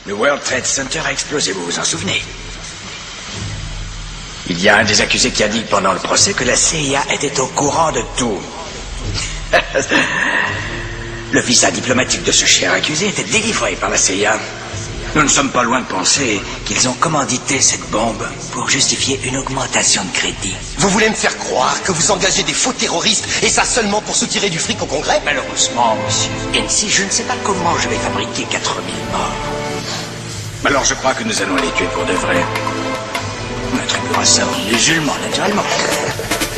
Le World Trade Center a explosé, vous vous en souvenez? Il y a un des accusés qui a dit pendant le procès que la CIA était au courant de tout. Le visa diplomatique de ce cher accusé était délivré par la CIA. Nous ne sommes pas loin de penser qu'ils ont commandité cette bombe pour justifier une augmentation de crédit. Vous voulez me faire croire que vous engagez des faux terroristes et ça seulement pour soutirer du fric au Congrès? Malheureusement, monsieur Hennessy, je ne sais pas comment je vais fabriquer 4000 morts. Alors je crois que nous allons les tuer pour de vrai. On attribuera ça aux musulmans, naturellement.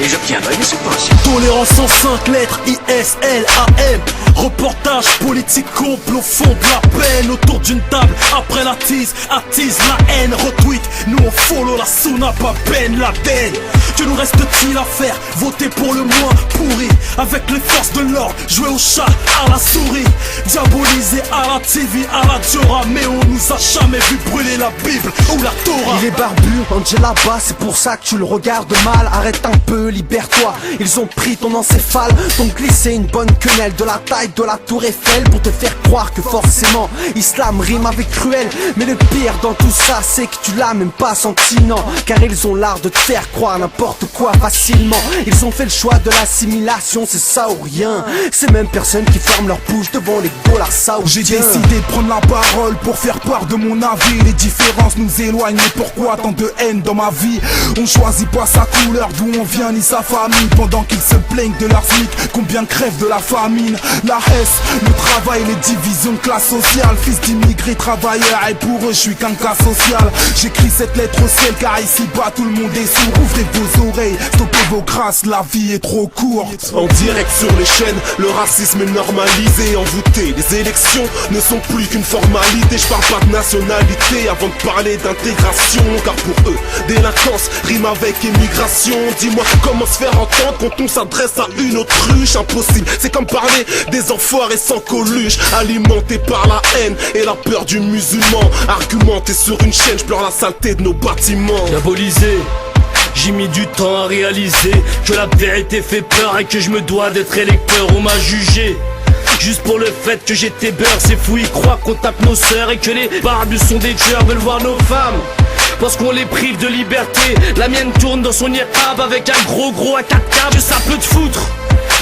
Et j'obtiendrai des subventions. Tolérance en 5 lettres, ISLAM. Reportage politique, complot, fond de la peine. Autour d'une table, après la tease, attise la haine. Retweet, nous on follow la Souna, pas Ben Laden. Que nous reste-t-il à faire? Voter pour le moins pourri. Avec les forces de l'ordre, jouer au chat, à la souris. Diabolisé à la TV, à la Diora. Mais on nous a jamais vu brûler la Bible ou la Torah. Il est barbu, Angela Bass, c'est pour ça que tu le regardes mal. Arrête un peu, libère-toi. Ils ont pris ton encéphale, t'ont glissé une bonne quenelle de la taille de la tour Eiffel pour te faire croire que forcément Islam rime avec cruel. Mais le pire dans tout ça, c'est que tu l'as même pas senti, non. Car ils ont l'art de te faire croire n'importe quoi facilement. Ils ont fait le choix de l'assimilation, c'est ça ou rien. Ces mêmes personnes qui ferment leur bouche devant les dollars saoudiens. J'ai décidé de prendre la parole pour faire part de mon avis. Les différences nous éloignent, mais pourquoi tant de haine dans ma vie? On choisit pas sa couleur, d'où on vient ni sa famille. Pendant qu'ils se plaignent de leur SMIC, combien crèvent de la famine? La S, le travail, les divisions de classe sociale. Fils d'immigrés travailleurs, et pour eux je suis qu'un cas social. J'écris cette lettre au ciel car ici bas tout le monde est sourd. Ouvrez vos oreilles, stoppez vos grâces, la vie est trop courte. En direct sur les chaînes, le racisme est normalisé, envoûté. Les élections ne sont plus qu'une formalité. Je parle pas de nationalité avant de parler d'intégration. Car pour eux, délinquance rime avec émigration. Dis-moi comment se faire entendre quand on s'adresse à une autruche? Impossible, c'est comme parler des enfoirés sans Coluche. Alimenté par la haine et la peur du musulman. Argumenté sur une chaîne, je pleure la saleté de nos bâtiments. Diabolisé, j'ai mis du temps à réaliser que la vérité fait peur et que je me dois d'être électeur. On m'a jugé juste pour le fait que j'étais beurre. C'est fou, ils croient qu'on tape nos sœurs et que les barbus sont des tueurs. Veulent voir nos femmes parce qu'on les prive de liberté. La mienne tourne dans son niqab avec un gros A4K. Que ça peut te foutre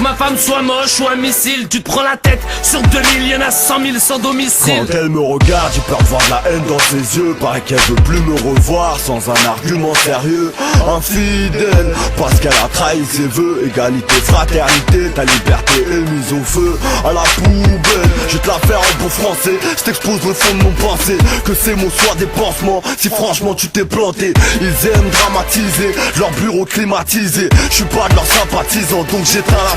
ma femme soit moche ou un missile, tu te prends la tête. Sur 2000, y'en a 100 000 sans domicile. Quand elle me regarde, j'ai peur de voir de la haine dans ses yeux. Paraît qu'elle veut plus me revoir sans un argument sérieux. Infidèle, parce qu'elle a trahi ses vœux. Égalité, fraternité, ta liberté est mise au feu. À la poubelle, je te la faire en bon français. Je t'expose le fond de mon pensée. Que ces mots soient des pansements, si franchement tu t'es planté. Ils aiment dramatiser, leur bureau climatisé. Je suis pas de leurs sympathisants, donc j'éteins la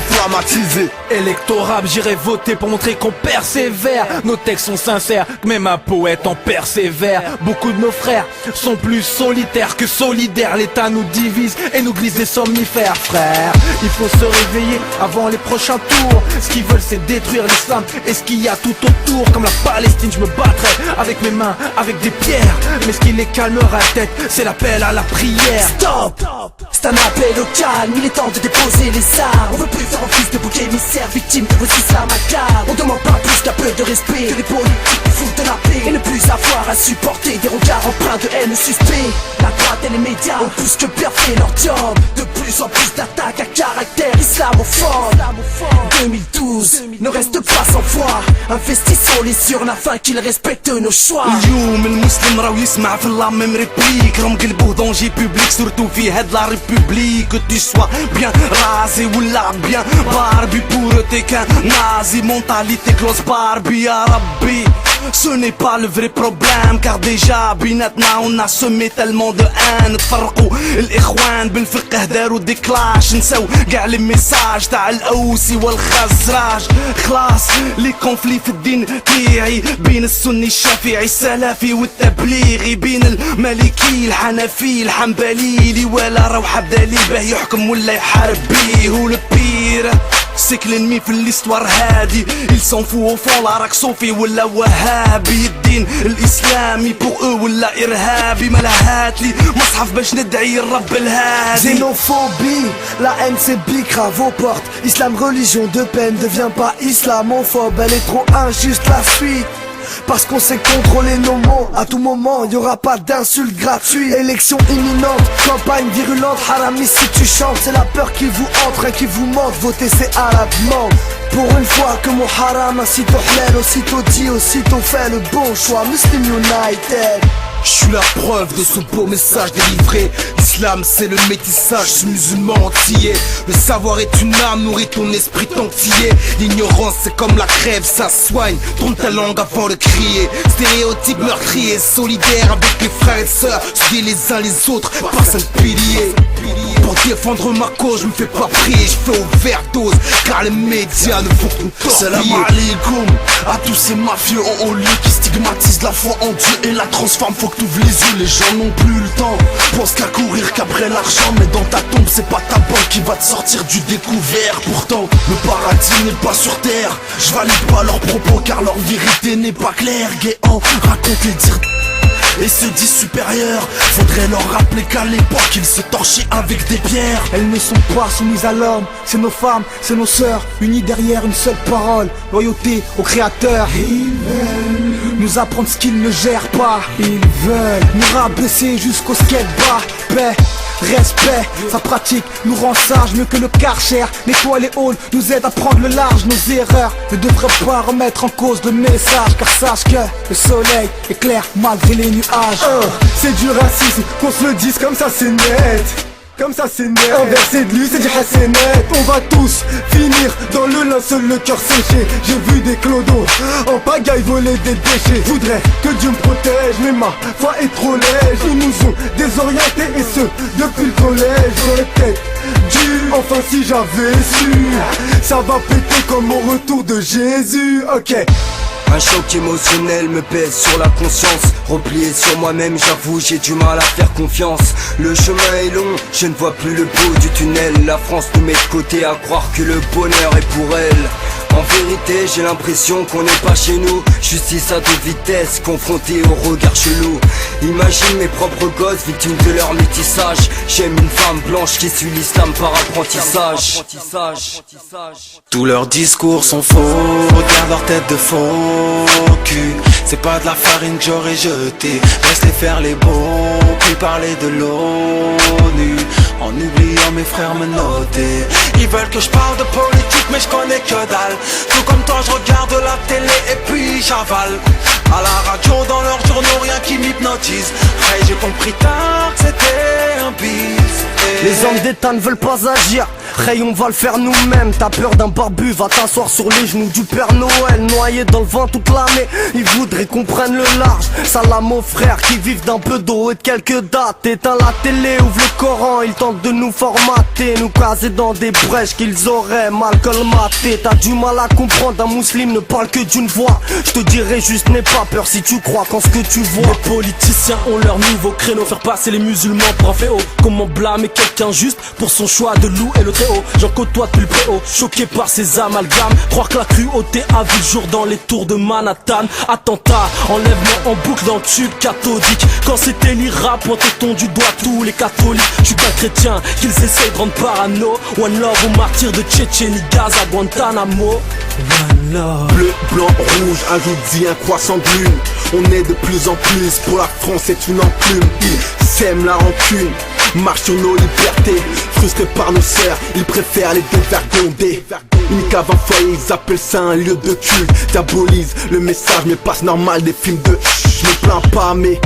Électorable, j'irai voter pour montrer qu'on persévère. Nos textes sont sincères, même un poète en persévère. Beaucoup de nos frères sont plus solitaires que solidaires. L'État nous divise et nous glisse des somnifères. Frère, il faut se réveiller avant les prochains tours. Ce qu'ils veulent c'est détruire l'islam et ce qu'il y a tout autour. Comme la Palestine, je me battrai avec mes mains, avec des pierres. Mais ce qui les calmera la tête, c'est l'appel à la prière. Stop! C'est un appel au calme, il est temps de déposer les armes. On veut plus faire office de bouc émissaire, victime de vos islam macabres. On demande pas plus qu'un peu de respect, que les politiques foutent de la paix. Et ne plus avoir à supporter des regards empreints de haine suspect. La droite et les médias ont plus que bien fait leur job. De plus en plus d'attaques à caractère islamophobe. 2012 ne reste pas sans foi. Investissons les urnes afin qu'ils respectent nos choix. اليوم المسلم راهو يسمع في لا ميم ريبليك راهم قلبوه دونجي بوبليك سورتو في هاد لا ريبوبليك que tu sois bien rasé ou là bien Barbie pour eux t'es qu'un nazi mentalité close Barbie ya Rabbi. Ce n'est pas le vrai problème car déjà بيناتنا on a semé tellement de haine. تفرقوا الاخوان بالفقه داروا دي كلاش نساو كاع لي ميساج تاع الاوسي والخزراج. خلاص لي كونفلي في الدين تاعي بين السني الشافعي السلفي والتبليغي. بين المالكي الحنفي الحنبلي اللي ولا روحه بدليل باه يحكم ولا يحارب بيه. والبير c'est que l'ennemi في l'histoire هادي ils s'en foutent au fond لا راك صوفي ولا وهابي. الدين الاسلامي pour eux ولا ارهابي. ملهاتلي مصحف باش ندعي الرب الهادي. Xénophobie, la haine c'est big grave aux portes. Islam religion de peine, devient pas islamophobe. Elle est trop injuste la suite. parce qu'on sait contrôler nos mots. À tout moment, y aura pas d'insultes gratuites. Élection imminente, campagne virulente. Haramis si tu chantes, c'est la peur qui vous entre et qui vous manque. Voter c'est à la demande. Pour une fois que mon haram, aussitôt halal, aussitôt dit, aussitôt fait le bon choix. Muslim United. Je suis la preuve de ce beau message délivré. L'islam c'est le métissage, je suis musulman antillais. Le savoir est une âme, nourrit ton esprit tant que t'y es. L'ignorance c'est comme la crève, ça soigne. Tourne ta langue avant de crier. Stéréotype meurtrier, solidaire avec les frères et sœurs. Soudés les uns les autres, par cinq piliers. Pour défendre ma cause, je me fais pas prier, je fais overdose. Car les médias ne font qu'une torpiller. Salam alaikum à tous ces mafieux en haut lieu qui stigmatisent la foi en Dieu et la transforment. Faut que t'ouvres les yeux, les gens n'ont plus le temps. Pense qu'à courir qu'après l'argent, mais dans ta tombe c'est pas ta banque qui va te sortir du découvert. Pourtant le paradis n'est pas sur terre. Je valide pas leurs propos car leur vérité n'est pas claire. Guéant raconte les dires et se dit supérieur. Faudrait leur rappeler qu'à l'époque ils se torchaient avec des pierres. Elles ne sont pas soumises à l'homme, c'est nos femmes, c'est nos sœurs, unies derrière une seule parole, loyauté au créateur. Ils veulent nous apprendre ce qu'ils ne gèrent pas. Ils veulent nous rabaisser jusqu'au skate-bar. Paix, respect, sa pratique nous rend sages mieux que le Karcher. Nettoie les halls, nous aide à prendre le large. Nos erreurs ne devraient pas remettre en cause le message. Car sache que le soleil est clair malgré les nuages. C'est du racisme, qu'on se le dise comme ça c'est net. Comme ça c'est net. Un verset de lui c'est du hassénet. On va tous finir dans le linceul, le cœur séché. J'ai vu des clodos en pagaille voler des déchets. Voudrais que Dieu me protège, mais ma foi est trop lège. Ils nous ont désorientés et ce depuis le collège. J'aurais peut-être dû, enfin si j'avais su. Ça va péter comme au retour de Jésus. Ok. Un choc émotionnel me pèse sur la conscience. Replié sur moi-même, j'avoue, j'ai du mal à faire confiance. Le chemin est long, je ne vois plus le bout du tunnel. La France nous met de côté à croire que le bonheur est pour elle. En vérité, j'ai l'impression qu'on n'est pas chez nous. Justice à deux vitesses, confronté au regard chelou. Imagine mes propres gosses, victimes de leur métissage. J'aime une femme blanche qui suit l'islam par apprentissage. Tous leurs discours sont faux, regarde leur tête de faux cul. C'est pas de la farine que j'aurais jeté. Laisse les faire les beaux, puis parler de l'ONU en oubliant mes frères me noter. Ils veulent que je parle de politique mais je connais que dalle. Tout comme toi je regarde la télé et puis j'avale. À la radio dans leurs journaux rien qui m'hypnotise. Hey, j'ai compris tard que c'était un bise. Les hommes d'État ne veulent pas agir. Hey, on va le faire nous-mêmes. T'as peur d'un barbu, va t'asseoir sur les genoux du Père Noël. Noyé dans le vent toute l'année, ils voudraient qu'on prenne le large. Salam aux frères qui vivent d'un peu d'eau et de quelques dates. Éteins la télé, ouvre le Coran, ils tentent de nous formater, nous caser dans des brèches qu'ils auraient mal colmatées. T'as du mal à comprendre, un musulman ne parle que d'une voix. Je te dirais juste n'aie pas peur si tu crois qu'en ce que tu vois. Les politiciens ont leur nouveau créneau, faire passer les musulmans pour un fléau. Comment blâmer quelqu'un juste pour son choix de loup et le très haut. J'en côtoie depuis le préau, choqué par ces amalgames. Croire que la cruauté a vu le jour dans les tours de Manhattan. Attentat, enlèvement en boucle dans le tube cathodique. Quand c'était l'Irak, pointait-on du doigt tous les catholiques. Je suis qu'un chrétien, qu'ils essayent de rendre parano. One love aux martyrs de Tchétchénie, Gaza, Guantanamo. One love. Bleu, blanc, rouge, un jeudi, un croissant de lune. On est de plus en plus, pour la France c'est une enclume. Ils sèment la rancune, marchent sur nos libertés. Frustrés par nos sœurs, ils préfèrent les dévergonder. Une cave en foyer, ils appellent ça un lieu de culte. Diabolisent le message, mais passe normal des films de je me plains pas mais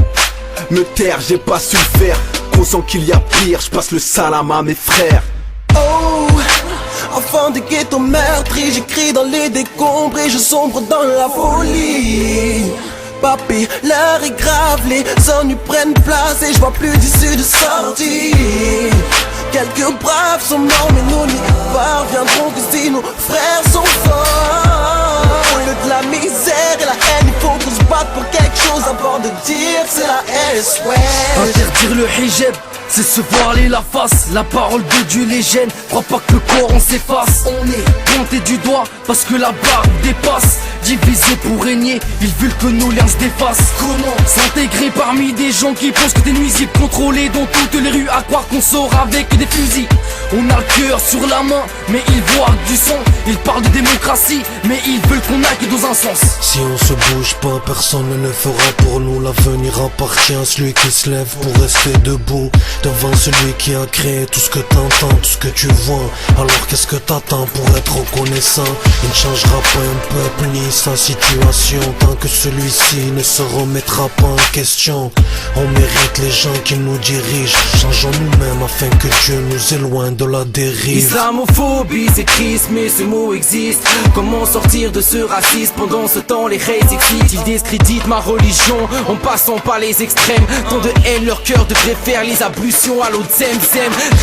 me taire, j'ai pas su le faire. Conscient qu'il y a pire, je passe le salam à mes frères. Oh, enfant des ghettos meurtris, j'écris dans les décombres et je sombre dans la folie. Papi, l'heure est grave, les ennuis prennent place et je vois plus d'issue de sortie. Quelques braves sont morts mais nous n'y parviendrons que si nos frères sont forts. Au lieu de la misère et la haine, il faut qu'on se batte pour quelque chose avant de dire c'est la SOS. Interdire le hijab, c'est se voiler la face. La parole de Dieu les gêne, crois pas que le Coran s'efface. On est pointé du doigt parce que la barre dépasse. Divisé pour régner, ils veulent que nos liens se défassent. Comment s'intégrer parmi des gens qui pensent que t'es nuisible, contrôlés dans toutes les rues, à croire qu'on sort avec des fusils. On a le cœur sur la main, mais ils voient du sang. Ils parlent de démocratie, mais ils veulent qu'on aille que dans un sens. Si on se bouge pas, personne ne le fera pour nous. L'avenir appartient à celui qui se lève pour rester debout devant celui qui a créé tout ce que t'entends, tout ce que tu vois. Alors qu'est-ce que t'attends pour être reconnaissant? Il ne changera pas un peuple ni sa situation tant que celui-ci ne se remettra pas en question. On mérite les gens qui nous dirigent. Changeons nous-mêmes afin que Dieu nous éloigne de la dérive. Islamophobie c'est triste mais ce mot existe. Comment sortir de ce racisme? Pendant ce temps les rays excitent. Ils discréditent ma religion en passant par les extrêmes. Tant de haine, leur cœur devrait faire les ablutions à l'autre zem.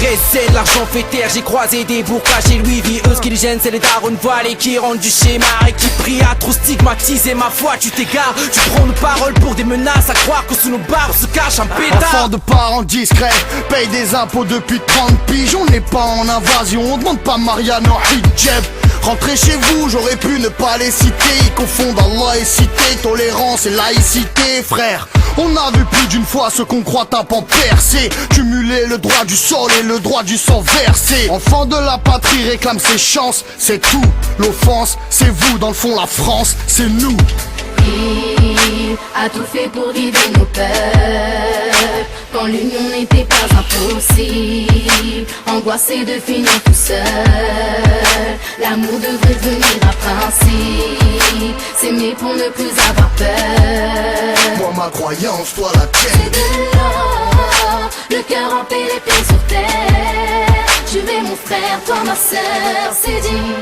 Recèle, l'argent fait taire. J'ai croisé des bourcages chez Louis V. Eux ce qui les gêne c'est les darons voilés qui rendent du schéma et qui prient à trop stigmatiser ma foi. Tu t'égares, tu prends nos paroles pour des menaces, à croire que sous nos barbes se cache un pétard. Enfant de parents discrets, paye des impôts depuis 30 piges. On n'est pas en invasion, on demande pas Marianne en hijab. Rentrez chez vous, j'aurais pu ne pas les citer. Ils confondent Allah et cité, tolérance et laïcité, frère. On a vu plus d'une fois ce qu'on croit un pan percé. Cumuler le droit du sol et le droit du sang versé. Enfant de la patrie réclame ses chances, c'est tout. L'offense, c'est vous, dans le fond la France, c'est nous. Il a tout fait pour diviser nos peuples, quand l'union n'était pas impossible. Angoissé de finir tout seul, l'amour devrait devenir un principe. S'aimer pour ne plus avoir peur. Moi ma croyance, toi la tienne. C'est de l'or, le cœur en paix, les pieds sur terre. Je vais mon frère, toi ma sœur, c'est dit.